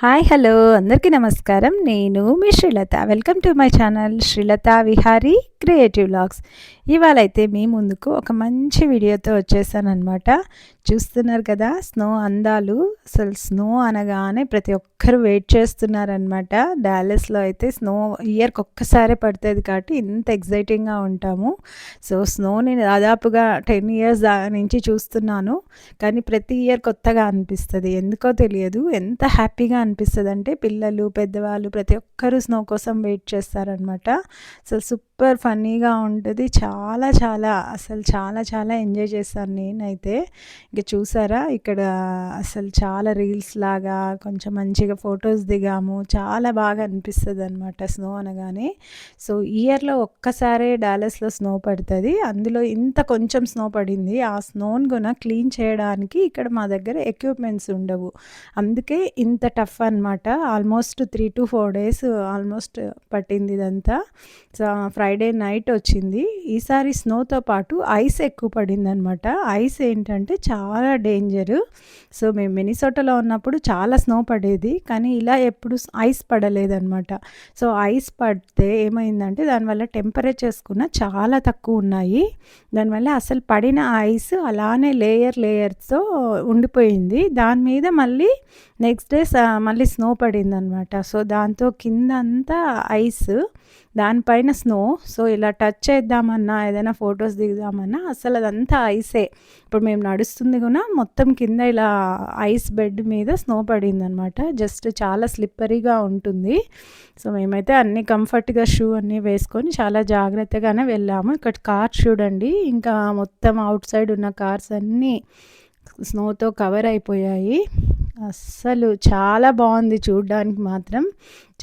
Hi hello అందరికీ నమస్కారం. నేను మీ Srilatha. Welcome to my channel Srilatha Vihari creative vlogs. ఇవాళైతే మీ ముందుకు ఒక మంచి వీడియోతో వచ్చేసానమాట. చూస్తున్నారు కదా స్నో అందాలు. అసలు స్నో అనగానే ప్రతి ఒక్కరు వెయిట్ చేస్తున్నారనమాట. డాలస్లో అయితే స్నో ఇయర్కి ఒక్కసారే పడుతుంది కాబట్టి ఇంత ఎగ్జైటింగ్గా ఉంటాము. సో స్నోని దాదాపుగా 10 ఇయర్స్ నుంచి చూస్తున్నాను. కానీ ప్రతి ఇయర్ కొత్తగా అనిపిస్తుంది. ఎందుకో తెలియదు. ఎంత హ్యాపీగా అనిపిస్తుంది అంటే పిల్లలు పెద్దవాళ్ళు ప్రతి ఒక్కరూ స్నో కోసం వెయిట్ చేస్తారనమాట. అసలు సూపర్ ఫన్నీగా ఉంటుంది. చాలా ఎంజాయ్ చేశాను నేనైతే. ఇంక చూసారా ఇక్కడ అసలు చాలా రీల్స్ లాగా కొంచెం మంచిగా ఫొటోస్ దిగాము. చాలా బాగా అనిపిస్తుంది అనమాట స్నో అనగానే. సో ఇయర్లో ఒక్కసారే డాలస్లో స్నో పడుతుంది. అందులో ఇంత కొంచెం స్నో పడింది. ఆ స్నోని కూడా క్లీన్ చేయడానికి ఇక్కడ మా దగ్గర ఎక్విప్మెంట్స్ ఉండవు. అందుకే ఇంత టఫ్ అనమాట. ఆల్మోస్ట్ 3 to 4 days ఆల్మోస్ట్ పట్టింది ఇదంతా. సో ఫ్రైడే నైట్ వచ్చింది. ఈసారి స్నోతో పాటు ఐస్ ఎక్కువ పడింది అనమాట. ఐస్ ఏంటంటే చాలా డేంజరు. సో మేము మినిసోటాలో ఉన్నప్పుడు చాలా స్నో పడేది, కానీ ఇలా ఎప్పుడు ఐస్ పడలేదన్నమాట. సో ఐస్ పడితే ఏమైందంటే దానివల్ల టెంపరేచర్స్ కూడా చాలా తక్కువ ఉన్నాయి. దానివల్ల అసలు పడిన ఐస్ అలానే లేయర్స్తో ఉండిపోయింది. దాని మీద మళ్ళీ నెక్స్ట్ డే మళ్ళీ స్నో పడిందనమాట. సో దాంతో కిందంతా ఐస్, దానిపైన స్నో. సో ఇలా టచ్ చేద్దామన్నా ఏదైనా ఫొటోస్ దిగుదామన్నా అసలు అదంతా ఐసే. ఇప్పుడు మేము నడుస్తుంది కూడా మొత్తం కింద ఇలా ఐస్ బెడ్ మీద స్నో పడిందనమాట. జస్ట్ చాలా స్లిప్పరీగా ఉంటుంది. సో మేమైతే అన్ని కంఫర్ట్గా షూ అన్నీ వేసుకొని చాలా జాగ్రత్తగానే వెళ్ళాము. ఇక్కడ కార్ చూడండి, ఇంకా మొత్తం అవుట్ సైడ్ ఉన్న కార్స్ అన్నీ స్నోతో కవర్ అయిపోయాయి. అస్సలు చాలా బాగుంది చూడడానికి మాత్రం.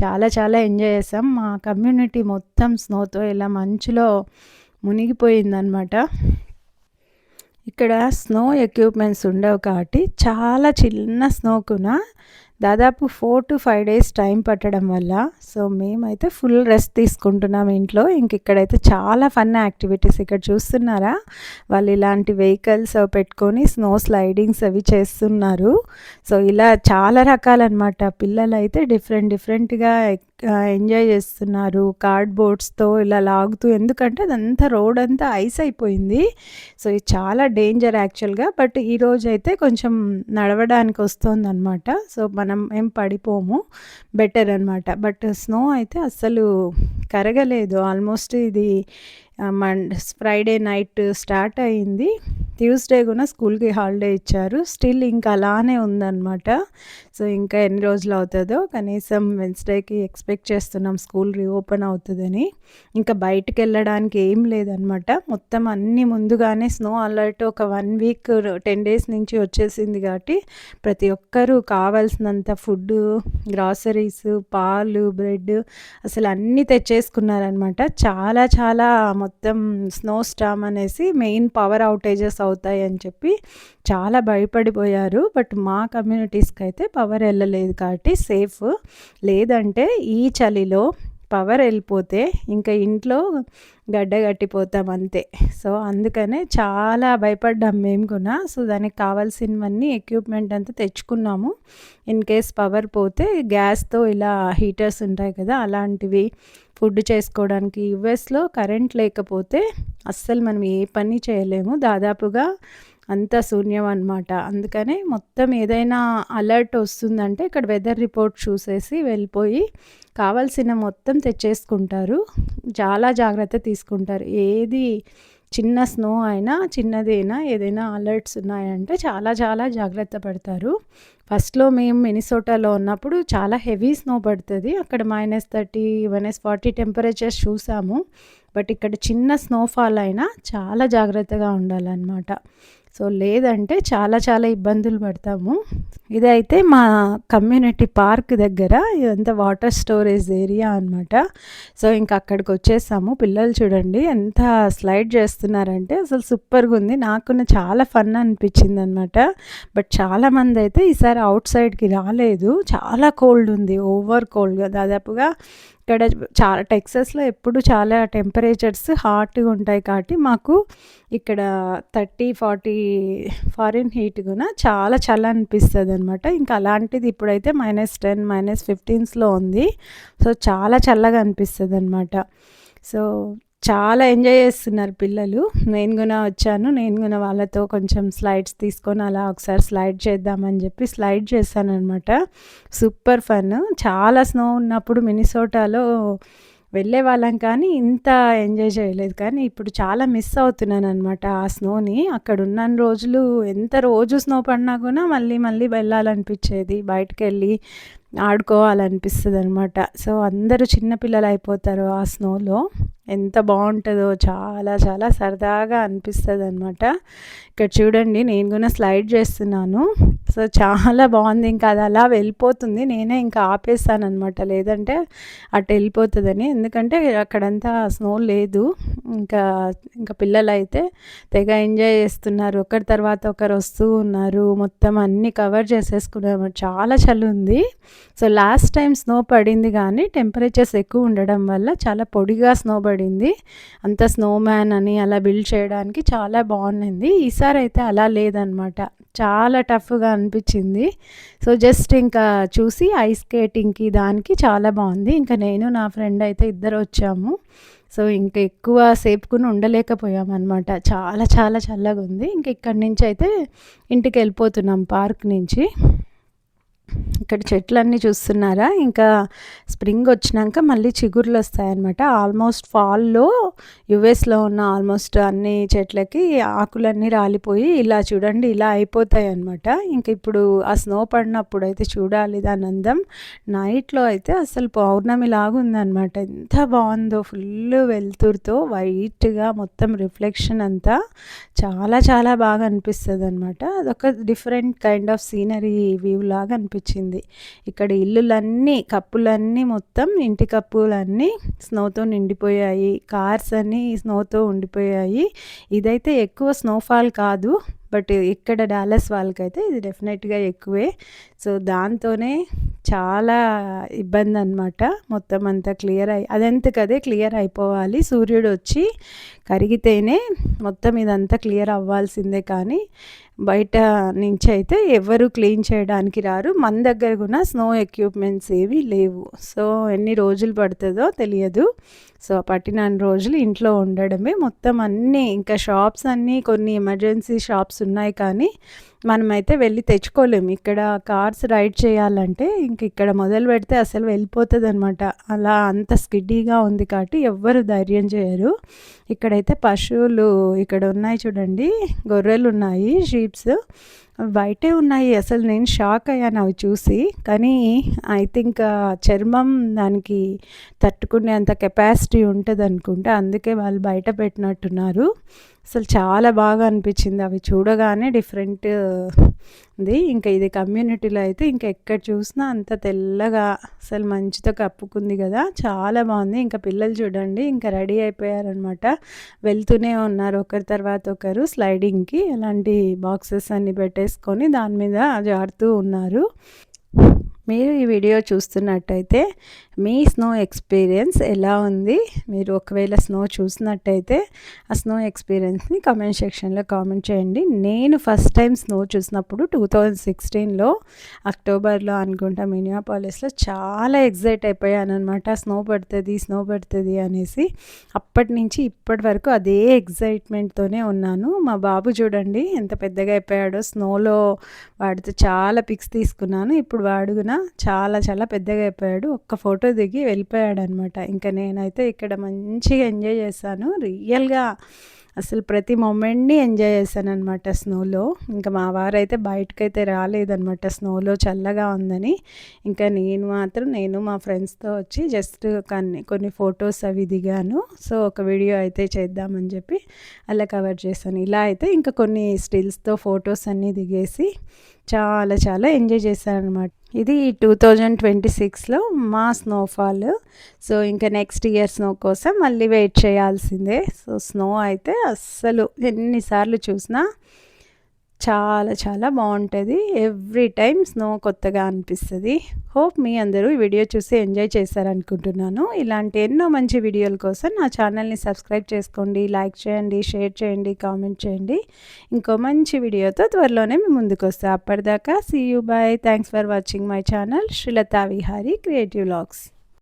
చాలా ఎంజాయ్ చేసాం. మా కమ్యూనిటీ మొత్తం స్నోతో ఇలా మంచులో మునిగిపోయిందనమాట. ఇక్కడ స్నో ఎక్విప్మెంట్స్ ఉండవు కాబట్టి చాలా చిన్న స్నోకున దాదాపు 4 to 5 days టైం పట్టడం వల్ల సో మేమైతే ఫుల్ రెస్ట్ తీసుకుంటున్నాం ఇంట్లో. ఇక్కడైతే చాలా ఫన్ యాక్టివిటీస్ ఇక్కడ చూస్తున్నారా, వాళ్ళు ఇలాంటి వెహికల్స్ పెట్టుకొని స్నో స్లైడింగ్స్ అవి చేస్తున్నారు. సో ఇలా చాలా రకాలన్నమాట. పిల్లలు అయితే డిఫరెంట్గా ఎంజాయ్ చేస్తున్నారు కార్డ్బోర్డ్స్తో ఇలా లాగుతూ. ఎందుకంటే అదంతా రోడ్ అంతా ఐస్ అయిపోయింది. సో ఇది చాలా డేంజర్ యాక్చువల్గా. బట్ ఈరోజు అయితే కొంచెం నడవడానికి వస్తుంది అనమాట. సో మనం ఏం పడిపోము, బెటర్ అనమాట. బట్ స్నో అయితే అస్సలు కరగలేదు. ఆల్మోస్ట్ ఇది ఫ్రైడే నైట్ స్టార్ట్ అయింది. ట్యూస్డే కూడా స్కూల్కి హాలిడే ఇచ్చారు. స్టిల్ ఇంకా అలానే ఉందన్నమాట. సో ఇంకా ఎన్ని రోజులు అవుతుందో, కనీసం వెన్స్డేకి ఎక్స్పెక్ట్ చేస్తున్నాం స్కూల్ రీఓపెన్ అవుతుందని. ఇంకా బయటికి వెళ్ళడానికి ఏం లేదనమాట. మొత్తం అన్నీ ముందుగానే స్నో అలర్ట్ ఒక 1 week 10 days నుంచి వచ్చేసింది కాబట్టి ప్రతి ఒక్కరూ కావాల్సినంత ఫుడ్, గ్రాసరీస్, పాలు, బ్రెడ్ అసలు అన్నీ తెచ్చేసుకున్నారనమాట. చాలా మొత్తం స్నో స్టామ్ అనేసి మెయిన్ పవర్ అవుటేజెస్ అవుతాయి అని చెప్పి చాలా భయపడిపోయారు. బట్ మా కమ్యూనిటీస్కి అయితే పవర్ వెళ్ళలేదు కాబట్టి సేఫ్. లేదంటే ఈ చలిలో పవర్ వెళ్ళిపోతే ఇంకా ఇంట్లో గడ్డ కట్టిపోతాం అంతే. సో అందుకనే చాలా భయపడ్డాం మేము కూడా. సో దానికి కావాల్సినవన్నీ ఎక్విప్మెంట్ అంతా తెచ్చుకున్నాము. ఇన్ కేస్ పవర్ పోతే గ్యాస్తో ఇలా హీటర్స్ ఉంటాయి కదా, అలాంటివి ఫుడ్ చేసుకోవడానికి. యుఎస్లో కరెంట్ లేకపోతే అస్సలు మనం ఏ పని చేయలేము. దాదాపుగా అంతా శూన్యం అనమాట. అందుకనే మొత్తం ఏదైనా అలర్ట్ వస్తుందంటే ఇక్కడ వెదర్ రిపోర్ట్ చూసేసి వెళ్ళిపోయి కావాల్సిన మొత్తం తెచ్చేసుకుంటారు. చాలా జాగ్రత్త తీసుకుంటారు. ఏది చిన్న స్నో అయినా చిన్నదైనా ఏదైనా అలర్ట్స్ ఉన్నాయంటే చాలా జాగ్రత్త పడతారు. ఫస్ట్లో మేము మినిసోటాలో ఉన్నప్పుడు చాలా హెవీ స్నో పడుతుంది. అక్కడ -30, -40 టెంపరేచర్స్ చూసాము. బట్ ఇక్కడ చిన్న స్నోఫాల్ అయినా చాలా జాగ్రత్తగా ఉండాలన్నమాట. సో లేదంటే చాలా ఇబ్బందులు పడతాము. ఇదైతే మా కమ్యూనిటీ పార్క్ దగ్గర, ఇదంతా వాటర్ స్టోరేజ్ ఏరియా అనమాట. సో ఇంకా అక్కడికి వచ్చేసాము. పిల్లలు చూడండి ఎంత స్లైడ్ చేస్తున్నారంటే అసలు సూపర్గా ఉంది. నాకు చాలా ఫన్ అనిపించింది అనమాట. బట్ చాలామంది అయితే ఈసారి అవుట్ సైడ్కి రాలేదు. చాలా కోల్డ్ ఉంది, ఓవర్ కోల్డ్గా. దాదాపుగా ఇక్కడ చాలా టెక్సాస్‌లో ఎప్పుడు చాలా టెంపరేచర్స్ హాట్‌గా ఉంటాయి కాబట్టి మాకు ఇక్కడ 30, 40 ఫారెన్ హీట్ గున చాలా చలి అనిపిస్తదనమాట. ఇంకా అలాంటిది ఇప్పుడైతే -10, -15స్‌లో ఉంది. సో, చాలా చల్లగా అనిపిస్తదనమాట. సో, చాలా ఎంజాయ్ చేస్తున్నారు పిల్లలు. నేను గూడా వచ్చాను. నేను గూడా వాళ్ళతో కొంచెం స్లైడ్స్ తీసుకొని అలా ఒకసారి స్లైడ్ చేద్దామని చెప్పి స్లైడ్ చేశాననమాట. Super fun. చాలా స్నో ఉన్నప్పుడు మినిసోటాలో వెళ్ళేవాళ్ళం కానీ ఇంత ఎంజాయ్ చేయలేదు. కానీ ఇప్పుడు చాలా మిస్ అవుతున్నాననమాట ఆ స్నోని. అక్కడ ఉన్నన్ని రోజులు ఎంత రోజు స్నో పడినా కూడా మళ్ళీ మళ్ళీ వెళ్ళాలనిపించేది. బయటకెళ్ళి ఆడుకోవాలనిపిస్తదనమాట. సో, అందరూ చిన్న పిల్లలయిపోతారు ఆ స్నోలో. ఎంత బావుంటదో చాలా చాలా సరదాగా అనిపిస్తదనమాట. ఇక్కడ చూడండి నేను గూడా స్లైడ్ చేస్తున్నాను. సో, చాలా బావుంది. ఇంకా అది అలా వెళ్ళిపోతుంది. నేనే ఇంకా ఆపేసాననమాట. లేదంటే అటు వెళ్ళిపోతదని. ఎందుకంటే అక్కడంతా స్నో లేదు. ఇంకా ఇంకా పిల్లలైతే తెగ ఎంజాయ్ చేస్తున్నారు. ఒకరి తర్వాత ఒకరు వస్తూ ఉన్నారు. మొత్తం అన్నీ కవర్ చేసేసుకున్నారు. చాలా చలుంది. సో, లాస్ట్ టైం స్నో పడింది కానీ టెంపరేచర్స్ ఎక్కువ ఉండడం వల్ల చాలా పొడిగా స్నో పడింది. అంత స్నోమ్యాన్ అని అలా బిల్డ్ చేయడానికి చాలా బాగుండింది. ఈసారి అయితే అలా లేదనమాట. చాలా టఫ్గా అనిపించింది. సో, జస్ట్ ఇంకా చూసి ఐస్ స్కేటింగ్కి దానికి చాలా బాగుంది. ఇంకా నేను నా ఫ్రెండ్ అయితే ఇద్దరు వచ్చాము. సో, ఇంకా ఎక్కువ సేపు కూడా ఉండలేకపోయామన్నమాట. చాలా చాలా చల్లగా ఉంది. ఇంక ఇక్కడి నుంచి అయితే ఇంటికి వెళ్ళిపోతున్నాం పార్క్ నుంచి. ఇక్కడ చెట్లన్నీ చూస్తున్నారా? ఇంకా స్ప్రింగ్ వచ్చినాక మళ్ళీ చిగుర్లు వస్తాయన్నమాట. ఆల్మోస్ట్ ఫాల్లో యుఎస్లో ఉన్న ఆల్మోస్ట్ అన్ని చెట్లకి ఆకులన్నీ రాలిపోయి ఇలా చూడండి ఇలా అయిపోతాయి అన్నమాట. ఇంక ఇప్పుడు ఆ స్నో పడినప్పుడు అయితే చూడాలి దాని అందం. నైట్లో అయితే అసలు పౌర్ణమి లాగా ఉందన్నమాట. ఎంత బాగుందో, ఫుల్ వెలుతురుతో వైట్గా మొత్తం రిఫ్లెక్షన్ అంతా చాలా చాలా బాగా అనిపిస్తుంది అనమాట. అదొక different kind of scenery view లాగా అనిపించింది. ఇక్కడ ఇల్లులన్నీ కప్పులన్నీ మొత్తం ఇంటి కప్పులన్నీ స్నోతో నిండిపోయాయి. కార్స్ అన్నీ స్నోతో ఉండిపోయాయి. ఇదైతే ఎక్కువ స్నోఫాల్ కాదు, బట్ ఇక్కడ డాలస్ వాళ్ళకైతే ఇది డెఫినెట్గా ఎక్కువే. సో, దాంతోనే చాలా ఇబ్బంది అనమాట. మొత్తం అంతా క్లియర్ అదంతకదే క్లియర్ అయిపోవాలి. సూర్యుడు వచ్చి కరిగితేనే మొత్తం ఇదంతా క్లియర్ అవ్వాల్సిందే. కానీ బయట నుంచి అయితే ఎవరు క్లీన్ చేయడానికి రారు. మన దగ్గర కూడా స్నో ఎక్విప్మెంట్స్ ఏవి లేవు. సో, ఎన్ని రోజులు పడుతుందో తెలియదు. సో, పట్టినన్ని రోజులు ఇంట్లో ఉండడమే. మొత్తం అన్నీ ఇంకా షాప్స్ అన్నీ కొన్ని ఎమర్జెన్సీ షాప్స్ ఉన్నాయి కానీ మనమైతే వెళ్ళి తెచ్చుకోలేము. ఇక్కడ కార్స్ రైడ్ చేయాలంటే ఇంక ఇక్కడ మొదలు పెడితే అసలు వెళ్ళిపోతుంది అనమాట. అలా అంత స్కిడ్డీగా ఉంది కాబట్టి ఎవ్వరు ధైర్యం చేయరు. ఇక్కడైతే పశువులు ఇక్కడ ఉన్నాయి చూడండి, గొర్రెలు ఉన్నాయి, షీప్స్ బయటే ఉన్నాయి. అసలు నేను షాక్ అయ్యాను అవి చూసి. కానీ ఐ థింక్ చర్మం దానికి తట్టుకునే అంత కెపాసిటీ ఉంటుంది అనుకుంటా. అందుకే వాళ్ళు బయట పెట్టినట్టున్నారు. అసలు చాలా బాగా అనిపించింది అవి చూడగానే. డిఫరెంట్ ఉంది. ఇంకా ఇది కమ్యూనిటీలో అయితే ఇంకా ఎక్కడ చూసినా అంత తెల్లగా అసలు మంచుతో కప్పుకుంది కదా, చాలా బాగుంది. ఇంకా పిల్లలు చూడండి ఇంకా రెడీ అయిపోయారనమాట. వెళ్తూనే ఉన్నారు ఒకరి తర్వాత ఒకరు స్లైడింగ్కి. అలాంటి బాక్సెస్ అన్నీ పెట్టేసుకొని దాని మీద జారుతూ ఉన్నారు. మీరు ఈ వీడియో చూస్తున్నట్టయితే మీ స్నో ఎక్స్పీరియన్స్ ఎలా ఉంది? మీరు ఒకవేళ స్నో చూసినట్టయితే ఆ స్నో ఎక్స్పీరియన్స్ని కామెంట్ సెక్షన్లో కామెంట్ చేయండి. నేను ఫస్ట్ టైం స్నో చూసినప్పుడు 2016లో అక్టోబర్లో అనుకుంటా మినియాపాలిస్లో చాలా ఎక్సైట్ అయిపోయాను అనమాట. స్నో పడుతుంది అనేసి. అప్పటి నుంచి ఇప్పటి వరకు అదే ఎక్సైట్మెంట్తోనే ఉన్నాను. మా బాబు చూడండి ఎంత పెద్దగా అయిపోయాడో. స్నోలో వాడితో చాలా పిక్స్ తీసుకున్నాను. ఇప్పుడు వాడుగున చాలా చాలా పెద్దగా అయిపోయాడు. ఒక్క ఫోటో దిగి వెళ్ళిపోయాడు అనమాట. ఇంకా నేనైతే ఇక్కడ మంచిగా ఎంజాయ్ చేశాను. రియల్గా అసలు ప్రతి మూమెంట్ని ఎంజాయ్ చేశాను అనమాట స్నోలో. ఇంకా మా వారైతే బయటకైతే రాలేదనమాట స్నోలో చల్లగా ఉందని. ఇంకా నేను మా ఫ్రెండ్స్తో వచ్చి జస్ట్ కొన్ని ఫొటోస్ అవి దిగాను. సో, ఒక వీడియో అయితే చేద్దామని చెప్పి అలా కవర్ చేశాను. ఇలా అయితే ఇంకా కొన్ని స్టిల్స్తో ఫొటోస్ అన్నీ దిగేసి చాలా చాలా ఎంజాయ్ చేశాను అనమాట. ఇది 2026లో మా స్నోఫాల్. సో, ఇంకా నెక్స్ట్ ఇయర్ స్నో కోసం మళ్ళీ వెయిట్ చేయాల్సిందే. సో, స్నో అయితే అస్సలు ఎన్నిసార్లు చూసినా చాలా చాలా బావుంటది. ఎవ్రీ టైమ్ స్నో కొత్తగా అనిపిస్తది. హోప్ మీ అందరూ ఈ వీడియో చూసి ఎంజాయ్ చేశారనుకుంటున్నాను. ఇలాంటి ఎన్నో మంచి వీడియోల కోసం నా ఛానల్‌ని సబ్స్క్రైబ్ చేసుకోండి, లైక్ చేయండి, షేర్ చేయండి, కామెంట్ చేయండి. ఇంకో మంచి వీడియోతో త్వరలోనే మీ ముందుకొస్తా. అప్పటిదాకా see you. Bye. Thanks for watching my channel Srilatha Vihari creative vlogs.